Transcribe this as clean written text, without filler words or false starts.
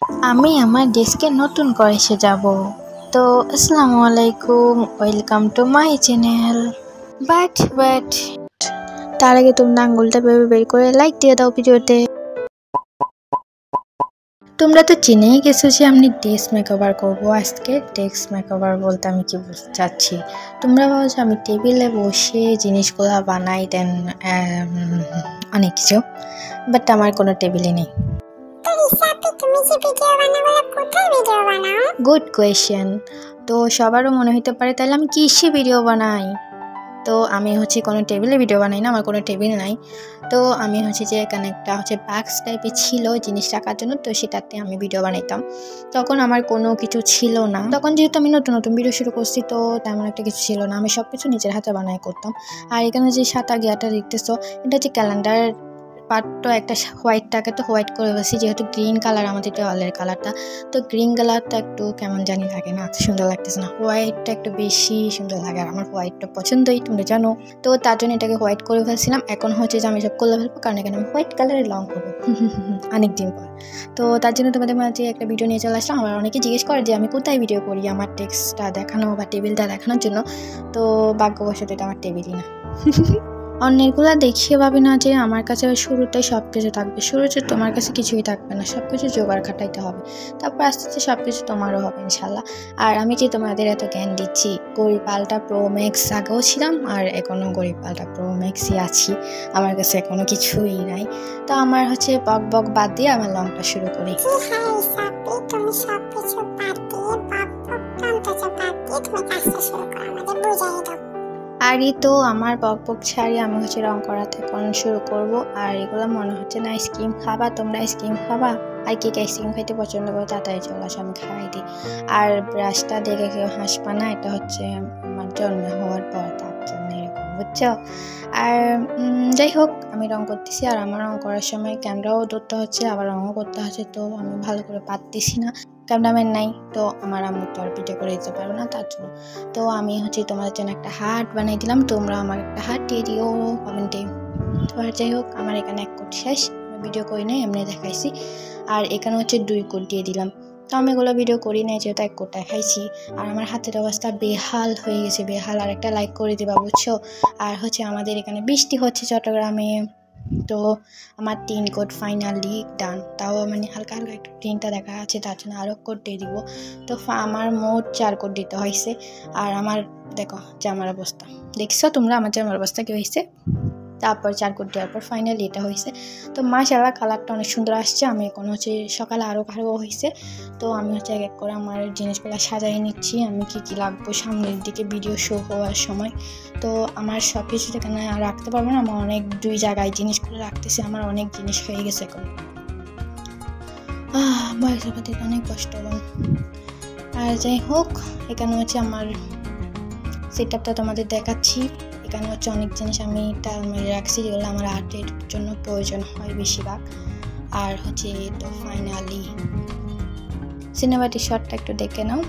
আমি আমার ডেস্কে নতুন করে সাজাবো। তো আসসালামু আলাইকুম, welcome to my channel. But তার আগে তোমরা আঙ্গুলটা ভেবে বের করে লাইক দিয়ে দাও ভিডিওতে। তোমরা তো চিনেই গেছো যে আমি ডেস্ক মেকওভার করবো আজকে। ডেস্ক মেকওভার বলতে আমি কি বুঝতে চাচ্ছি, তোমরা ভাবছো আমি টেবিলে বসে জিনিসগুলো বানাই দেন অনেক কিছু, বাট আমার কোনো টেবিলই নেই। Good question. তো সবারও মনে হতে পারে তাহলে আমি কিসে ভিডিও বানাই। তো আমি কোনো টেবিলে ভিডিও বানাই না, আমার কোনো টেবিল নাই। তো আমি যে এখানে একটা বাক্স টাইপের ছিল জিনিস রাখার জন্য, তো সেটাতে আমি ভিডিও বানাইতাম। তখন আমার কোনো কিছু ছিল না, তখন যেহেতু আমি নতুন নতুন ভিডিও শুরু করছি, তো তেমন একটা কিছু ছিল না। আমি সব কিছু নিজের হাতে বানাই করতাম। আর এখানে যে সাদা গিয়াটা দেখতেছো, এটা ক্যালেন্ডার পার্টটা একটা হোয়াইটটাকে তো হোয়াইট করে বসি, যেহেতু গ্রিন কালার আমাদের দেওয়ালের কালারটা, তো গ্রিন কালারটা একটু কেমন জানি লাগে না, সুন্দর লাগতেছে না। হোয়াইটটা একটু বেশি সুন্দর লাগে, আর আমার হোয়াইটটা পছন্দই, তোমরা জানো। তো তার জন্য এটাকে হোয়াইট করে ফেলছিলাম। এখন যে আমি সব করলে ফেলবো, কারণ এখানে আমি হোয়াইট কালারের লং করবো অনেকদিন পর। তো তার জন্য তোমাদের মাঝে একটা ভিডিও নিয়ে চলে আসলাম। আমার অনেকে জিজ্ঞেস করে যে আমি কোথায় ভিডিও করি আমার ডেস্কটা দেখানো বা টেবিলটা দেখানোর জন্য। তো ভাগ্যবশত এটা আমার টেবিলই না। অন্যেরগুলো দেখিয়ে ভাবি না যে আমার কাছে শুরুতে সব কিছু থাকবে। শুরুতে তোমার কাছে কিছুই থাকবে না, সব কিছু জোগাড় খাটাইতে হবে, তারপর আস্তে আস্তে সব কিছু তোমারও হবে ইনশাল্লাহ। আর আমি যে তোমাদের এত জ্ঞান দিচ্ছি, গরিব আলট্রা প্রো ম্যাক্স আগেও ছিলাম, আর এখনও গরিব আলট্রা প্রো ম্যাক্সই আছি। আমার কাছে এখনো কিছুই নাই। তো আমার বক বক বাদ দিয়ে আমার লংটা শুরু করি। আর এই তো আমার বক ছাড়ি আমি রং করাতে এখন শুরু করব। আর এগুলো মনে হচ্ছে না আইসক্রিম খাবা, তোমরা আইসক্রিম খাবা? আর কে আইসক্রিম খাইতে পছন্দ করে তাড়াতাড়ি চলে আসো, আমি খাওয়াই দিই। আর ব্রাশটা দেখে কেউ হাসবা না, এটা আমার জন্ম হওয়ার পর, তার জন্য এরকম, বুঝছো? আর যাই হোক, আমি রং করতেছি। আর আমার রং করার সময় ক্যামেরাও ধরতে হচ্ছে, আবার রঙও করতে হচ্ছে। তো আমি ভালো করে পারতেছি না, ক্যামেরাম্যান নাই, তো আমার আম্মু তো আর ভিডিও করে দিতে পারবো না, তার জন্য। তো আমি তোমাদের জন্য একটা হার্ট বানিয়ে দিলাম, তোমরা আমার একটা হার্ট দিয়ে দিও কমেন্টে। তো আর যাই হোক, আমার এখানে 1 কোট শেষ, আমি ভিডিও করি নাই, এমনি দেখাইছি। আর এখানে 2 কোট দিয়ে দিলাম। তো আমি এগুলো ভিডিও করি নাই, যেহেতু 1 কোট দেখাইছি। আর আমার হাতের অবস্থা বেহাল হয়ে গেছে, বেহাল। আর একটা লাইক করে দিবা, বুঝছো? আর আমাদের এখানে বৃষ্টি হচ্ছে চট্টগ্রামে। তো আমার 3 কোট ফাইনালি ডান। তাও হালকা হালকা একটু প্রিন্টটা দেখা আছে, তার জন্য আরও কোট দিয়ে দিব। তো আমার মোট 4 কোট দিতে হয়েছে। আর আমার দেখো জামার অবস্থা, দেখছো তোমরা আমার জামার অবস্থা কি হয়েছে? তারপর 4 কোট দেওয়ার পর ফাইনালি এটা হয়েছে। তো মাশাআল্লাহ কালারটা অনেক সুন্দর আসছে। আমি এখন সকালে আরও ভালো হয়েছে। তো আমি এক এক করে আমার জিনিসগুলো সাজাই নিচ্ছি, আমি কি লাগবো সামনের দিকে ভিডিও শো হওয়ার সময়। তো আমার সব কিছু এখানে রাখতে পারবো না, আমার অনেক 2 জায়গায় জিনিসগুলো রাখতেছি, আমার অনেক জিনিস হয়ে গেছে এখন। বয়সের প্রতি অনেক কষ্ট। আর যাই হোক, এখানে আমার সেটআপটা তোমাদের দেখাচ্ছি। এখানে অনেক জিনিস আমি রাখছি, যেগুলো আমার আর্টের জন্য প্রয়োজন হয় বেশিরভাগ। আর তো ফাইনালি সিনেমাটিক শটটা একটু দেখে নাও।